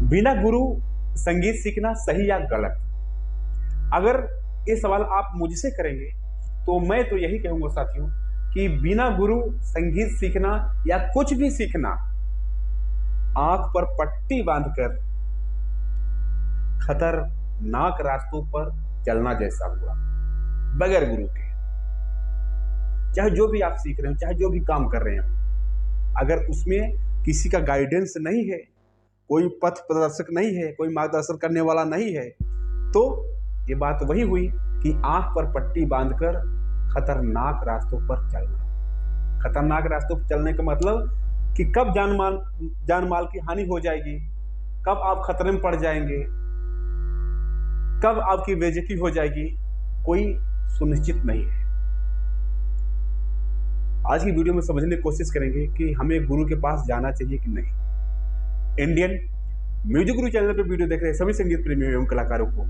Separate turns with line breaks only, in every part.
बिना गुरु संगीत सीखना सही या गलत? अगर ये सवाल आप मुझसे करेंगे तो मैं तो यही कहूंगा साथियों कि बिना गुरु संगीत सीखना या कुछ भी सीखना आंख पर पट्टी बांधकर खतरनाक रास्तों पर चलना जैसा हुआ, बगैर गुरु के। चाहे जो भी आप सीख रहे हो, चाहे जो भी काम कर रहे हो, अगर उसमें किसी का गाइडेंस नहीं है, कोई पथ प्रदर्शक नहीं है, कोई मार्गदर्शन करने वाला नहीं है, तो ये बात वही हुई कि आंख पर पट्टी बांधकर खतरनाक रास्तों पर चलना। खतरनाक रास्तों पर चलने का मतलब कि कब जान माल की हानि हो जाएगी, कब आप खतरे में पड़ जाएंगे, कब आपकी बेइज्जती हो जाएगी, कोई सुनिश्चित नहीं है। आज की वीडियो में समझने की कोशिश करेंगे कि हमें गुरु के पास जाना चाहिए कि नहीं। इंडियन म्यूजिक गुरु चैनल पर वीडियो देख रहे सभी संगीत प्रेमियों एवं कलाकारों को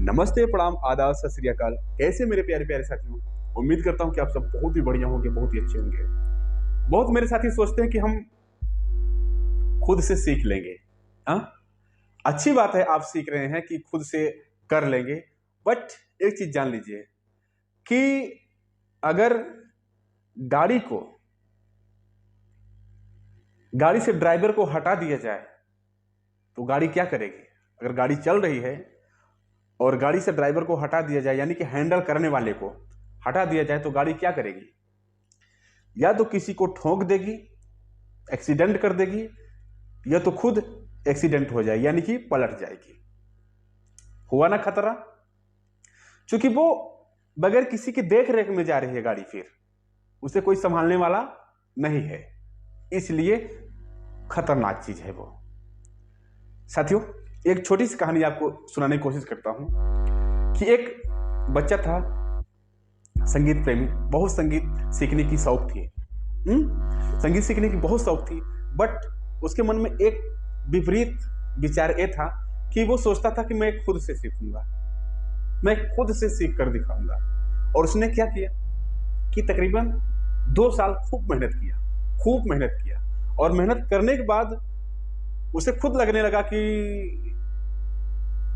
नमस्ते, प्रणाम, आदाब, सत श्री अकाल। कैसे मेरे प्यारे प्यारे साथियों, उम्मीद करता हूं कि आप सब बहुत ही बढ़िया होंगे, बहुत ही अच्छे होंगे। बहुत मेरे साथी सोचते हैं कि हम खुद से सीख लेंगे। अच्छी बात है, आप सीख रहे हैं कि खुद से कर लेंगे, बट एक चीज जान लीजिए कि अगर गाड़ी से ड्राइवर को हटा दिया जाए तो गाड़ी क्या करेगी? अगर गाड़ी चल रही है और गाड़ी से ड्राइवर को हटा दिया जाए, यानी कि हैंडल करने वाले को हटा दिया जाए, तो गाड़ी क्या करेगी? या तो किसी को ठोक देगी, एक्सीडेंट कर देगी, या तो खुद एक्सीडेंट हो जाए, यानी कि पलट जाएगी। हुआ ना खतरा? क्योंकि वो बगैर किसी के देख रेख में जा रही है गाड़ी, फिर उसे कोई संभालने वाला नहीं है, इसलिए खतरनाक चीज है वो। साथियों, एक छोटी सी कहानी आपको सुनाने की कोशिश करता हूं कि एक बच्चा था, संगीत प्रेमी, बहुत संगीत सीखने की शौक थी। संगीत सीखने की बहुत शौक थी, बट उसके मन में एक विपरीत विचार ये था कि वो सोचता था कि मैं खुद से सीखूंगा, मैं खुद से सीख कर दिखाऊंगा। और उसने क्या किया कि तकरीबन 2 साल खूब मेहनत किया, और मेहनत करने के बाद उसे खुद लगने लगा कि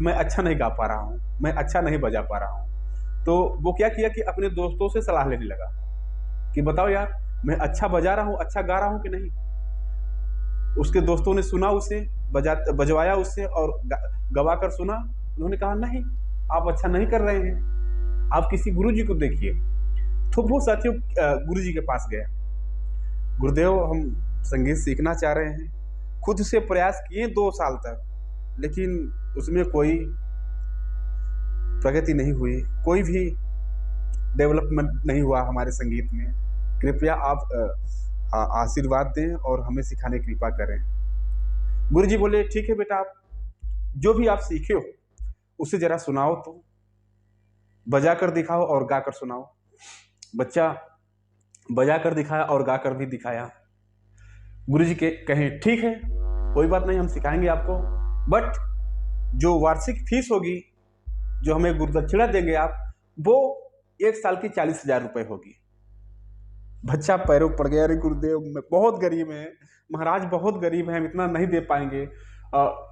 मैं अच्छा नहीं गा पा रहा हूं, मैं अच्छा नहीं बजा पा रहा हूं। तो वो क्या किया कि अपने दोस्तों से सलाह लेने लगा कि बताओ यार, मैं अच्छा बजा रहा हूं, अच्छा गा रहा हूं कि नहीं। उसके दोस्तों ने सुना, उसे बजवाया उससे और गवा कर सुना। उन्होंने कहा नहीं, आप अच्छा नहीं कर रहे हैं, आप किसी गुरुजी को देखिए। तो वो साथियों गुरुजी के पास गया। गुरुदेव, हम संगीत सीखना चाह रहे हैं, खुद से प्रयास किए 2 साल तक, लेकिन उसमें कोई प्रगति नहीं हुई, कोई भी डेवलपमेंट नहीं हुआ हमारे संगीत में। कृपया आप आशीर्वाद दें और हमें सिखाने की कृपा करें। गुरुजी बोले, ठीक है बेटा, आप जो भी आप सीखे हो उसे जरा सुनाओ, तो बजा कर दिखाओ और गा कर सुनाओ। बच्चा बजा कर दिखाया और गा कर भी दिखाया। गुरुजी के कहें, ठीक है, कोई बात नहीं, हम सिखाएंगे आपको, बट जो वार्षिक फीस होगी, जो हमें गुरुदक्षिणा देंगे आप, वो 1 साल की 40,000 रुपए होगी। बच्चा पैरों पड़ गया, अरे गुरुदेव, मैं बहुत गरीब है महाराज, बहुत गरीब है, हम इतना नहीं दे पाएंगे।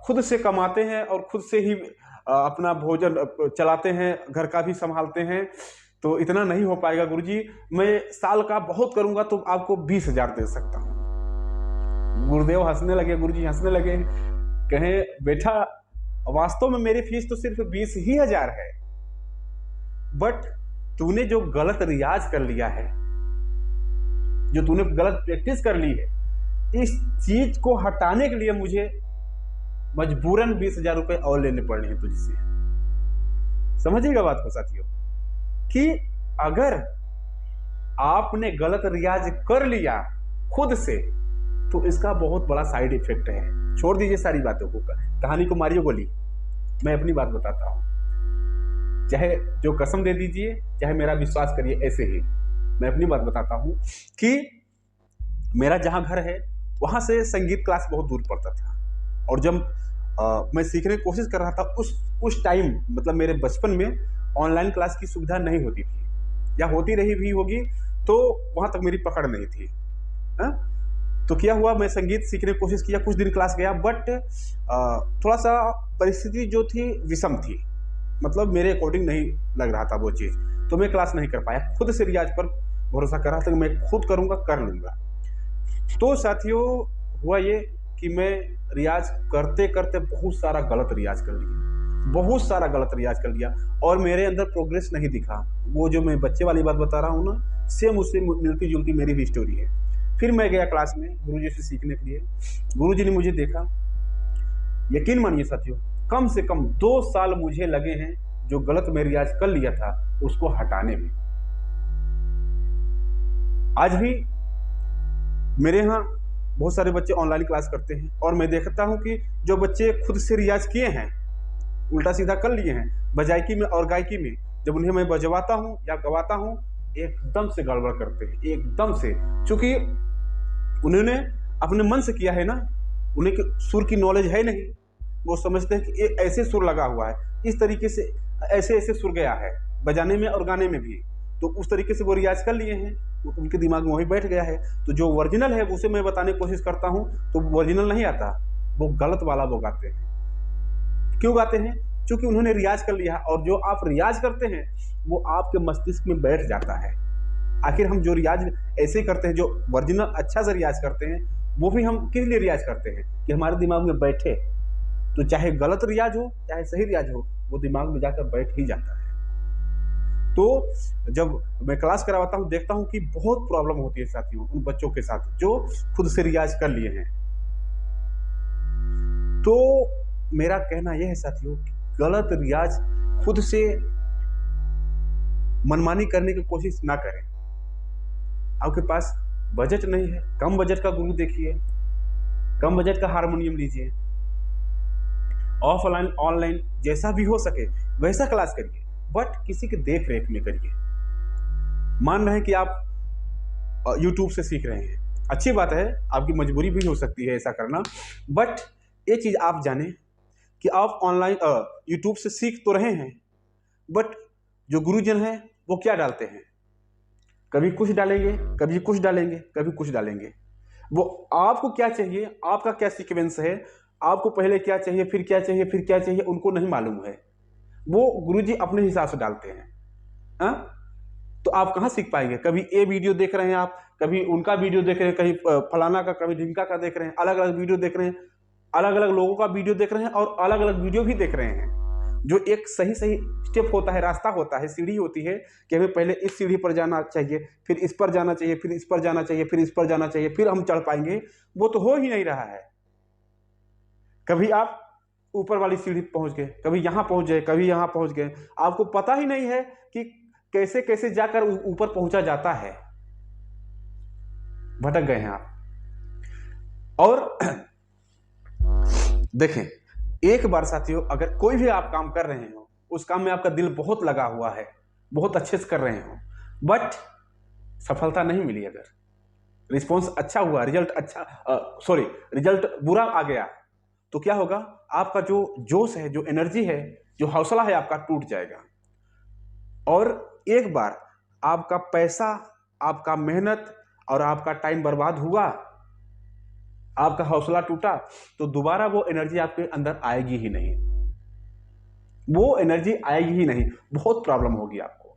खुद से कमाते हैं और खुद से ही अपना भोजन चलाते हैं, घर का भी संभालते हैं, तो इतना नहीं हो पाएगा गुरुजी। मैं साल का बहुत करूंगा तो आपको 20,000 दे सकता हूं। गुरुदेव हंसने लगे, गुरुजी हंसने लगे, कहें, बेटा, वास्तव में मेरी फीस तो सिर्फ 20,000 है, बट तूने जो गलत रियाज कर लिया है, जो तूने गलत प्रैक्टिस कर ली है, इस चीज को हटाने के लिए मुझे मजबूरन 20,000 रुपए और लेने पड़ने हैं तुझसे। समझिएगा बात को साथियों, कि अगर आपने गलत रियाज कर लिया खुद से, तो इसका बहुत बड़ा साइड इफेक्ट है। छोड़ दीजिए सारी बातों को, कहानी को मारियो गोली, मैं अपनी बात बताता हूं। चाहे जो कसम दे दीजिए, चाहे मेरा विश्वास करिए, ऐसे ही मैं अपनी बात बताता हूं कि मेरा जहां घर है वहां से संगीत क्लास बहुत दूर पड़ता था, और जब मैं सीखने की कोशिश कर रहा था उस टाइम, मतलब मेरे बचपन में, ऑनलाइन क्लास की सुविधा नहीं होती थी, या होती रही भी होगी तो वहां तक मेरी पकड़ नहीं थी। तो क्या हुआ, मैं संगीत सीखने की कोशिश किया, कुछ दिन क्लास गया, बट थोड़ा सा परिस्थिति जो थी विषम थी, मतलब मेरे अकॉर्डिंग नहीं लग रहा था वो चीज़, तो मैं क्लास नहीं कर पाया। खुद से रियाज पर भरोसा कर रहा था कि मैं खुद करूँगा, कर लूँगा। तो साथियों हुआ ये कि मैं रियाज करते करते बहुत सारा गलत रियाज कर लिया, बहुत सारा गलत रियाज कर लिया, और मेरे अंदर प्रोग्रेस नहीं दिखा। वो जो मैं बच्चे वाली बात बता रहा हूँ ना, सेम उससे मिलती जुलती मेरी भी स्टोरी है। फिर मैं गया क्लास में गुरुजी से सीखने के लिए। गुरुजी ने मुझे देखा, यकीन मानिए साथियों, कम से कम 2 साल मुझे लगे हैं जो गलत मैं रियाज कर लिया था उसको हटाने में। आज भी मेरे यहाँ बहुत सारे बच्चे ऑनलाइन क्लास करते हैं, और मैं देखता हूं कि जो बच्चे खुद से रियाज किए हैं, उल्टा सीधा कर लिए हैं बजायकी में और गायकी में, जब उन्हें मैं बजवाता हूं या गवाता हूं, एकदम से गड़बड़ करते हैं, एकदम से। चूंकि उन्होंने अपने मन से किया है ना, उन्हें सुर की नॉलेज है नहीं, वो समझते हैं कि ऐसे सुर लगा हुआ है, इस तरीके से ऐसे ऐसे सुर गया है बजाने में और गाने में भी, तो उस तरीके से वो रियाज कर लिए हैं, उनके दिमाग में वही बैठ गया है। तो जो ओरिजिनल है उसे मैं बताने की कोशिश करता हूं तो ओरिजिनल नहीं आता, वो गलत वाला वो गाते हैं। क्यों गाते हैं? क्योंकि उन्होंने रियाज कर लिया है, और जो आप रियाज करते हैं वो आपके मस्तिष्क में बैठ जाता है। आखिर हम जो रियाज ऐसे करते हैं, जो ओरिजिनल अच्छा से रियाज करते हैं, वो भी हम किस लिए रियाज करते हैं? कि हमारे दिमाग में बैठे। तो चाहे गलत रियाज हो चाहे सही रियाज हो, वो दिमाग में जाकर बैठ ही जाता है। तो जब मैं क्लास करवाता हूं, देखता हूं कि बहुत प्रॉब्लम होती है साथियों उन बच्चों के साथ जो खुद से रियाज कर लिए हैं। तो मेरा कहना यह है साथियों, गलत रियाज खुद से मनमानी करने की कोशिश ना करें। आपके पास बजट नहीं है, कम बजट का गुरु देखिए, कम बजट का हारमोनियम लीजिए, ऑफलाइन ऑनलाइन जैसा भी हो सके वैसा क्लास करिए, बट किसी के देख रेख में करिए। मान रहे हैं कि आप YouTube से सीख रहे हैं, अच्छी बात है, आपकी मजबूरी भी हो सकती है ऐसा करना, बट ये चीज़ आप जाने कि आप ऑनलाइन YouTube से सीख तो रहे हैं, बट जो गुरुजन हैं वो क्या डालते हैं? कभी कुछ डालेंगे, कभी कुछ डालेंगे, कभी कुछ डालेंगे। वो आपको क्या चाहिए, आपका क्या सीक्वेंस है, आपको पहले क्या चाहिए, फिर क्या चाहिए, फिर क्या चाहिए, उनको नहीं मालूम है। वो गुरुजी अपने हिसाब से डालते हैं। तो आप कहाँ सीख पाएंगे? कभी ये वीडियो देख रहे हैं आप, कभी उनका वीडियो देख रहे हैं, कहीं फलाना का, कभी ढिमका का देख रहे हैं, अलग अलग वीडियो देख रहे हैं, अलग अलग लोगों का वीडियो देख रहे हैं, और अलग अलग वीडियो भी देख रहे हैं। जो एक सही सही स्टेप होता है, रास्ता होता है, सीढ़ी होती है कि हमें पहले इस सीढ़ी पर जाना चाहिए, फिर इस पर जाना चाहिए, फिर इस पर जाना चाहिए, फिर इस पर जाना चाहिए, फिर हम चढ़ पाएंगे, वो तो हो ही नहीं रहा है। कभी आप ऊपर वाली सीढ़ी पहुंच गए, कभी यहां पहुंच गए, कभी यहां पहुंच गए, आपको पता ही नहीं है कि कैसे कैसे जाकर ऊपर पहुंचा जाता है। भटक गए हैं आप। और देखें, एक बार साथियों, अगर कोई भी आप काम कर रहे हो, उस काम में आपका दिल बहुत लगा हुआ है, बहुत अच्छे से कर रहे हो, बट सफलता नहीं मिली, अगर रिस्पॉन्स अच्छा हुआ, रिजल्ट रिजल्ट बुरा आ गया, तो क्या होगा? आपका जो जोश है, जो एनर्जी है, जो हौसला है, आपका टूट जाएगा। और एक बार आपका पैसा, आपका मेहनत और आपका टाइम बर्बाद हुआ, आपका हौसला टूटा, तो दोबारा वो एनर्जी आपके अंदर आएगी ही नहीं, वो एनर्जी आएगी ही नहीं, बहुत प्रॉब्लम होगी आपको।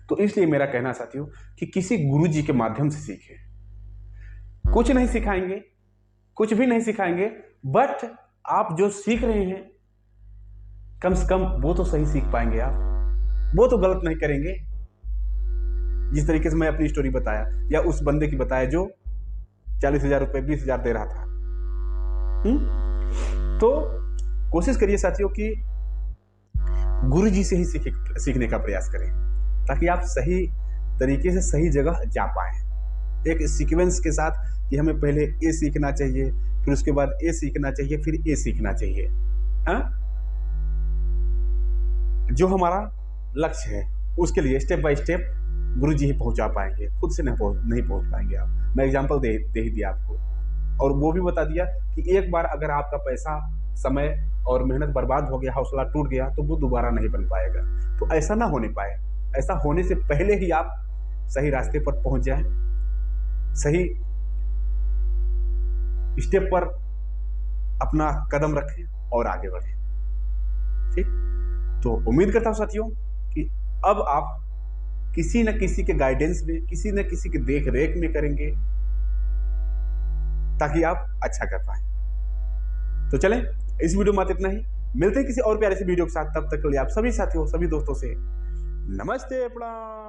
तो इसलिए मेरा कहना साथियों कि किसी गुरुजी के माध्यम से सीखें। कुछ नहीं सिखाएंगे, कुछ भी नहीं सिखाएंगे, बट आप जो सीख रहे हैं कम से कम वो तो सही सीख पाएंगे आप, वो तो गलत नहीं करेंगे। जिस तरीके से मैं अपनी स्टोरी बताया, या उस बंदे की बताया जो 40,000 रुपए 20,000 दे रहा था। तो कोशिश करिए साथियों कि गुरुजी से ही सीखने का प्रयास करें, ताकि आप सही तरीके से सही जगह जा पाएं, एक सीक्वेंस के साथ कि हमें पहले ए सीखना चाहिए, फिर उसके बाद ए सीखना चाहिए, फिर ए सीखना चाहिए। जो हमारा लक्ष्य है उसके लिए स्टेप बाय स्टेप गुरुजी ही पहुंचा पाएंगे, खुद से नहीं पहुंच पाएंगे आप। मैं एग्जांपल दे ही दिया आपको, और वो भी बता दिया कि एक बार अगर आपका पैसा, समय और मेहनत बर्बाद हो गया, हौसला टूट गया, तो वो दोबारा नहीं बन पाएगा। तो ऐसा ना होने पाए, ऐसा होने से पहले ही आप सही रास्ते पर पहुंच जाएं, सही स्टेप पर अपना कदम रखें और आगे बढ़ें। ठीक, तो उम्मीद करता हूं साथियों कि अब आप किसी न किसी के गाइडेंस में, किसी न किसी के देख रेख में करेंगे ताकि आप अच्छा कर पाए। तो चलें, इस वीडियो में इतना ही। मिलते हैं किसी और प्यारे से वीडियो के साथ। तब तक के लिए आप सभी साथियों, सभी दोस्तों से नमस्ते, प्रणाम।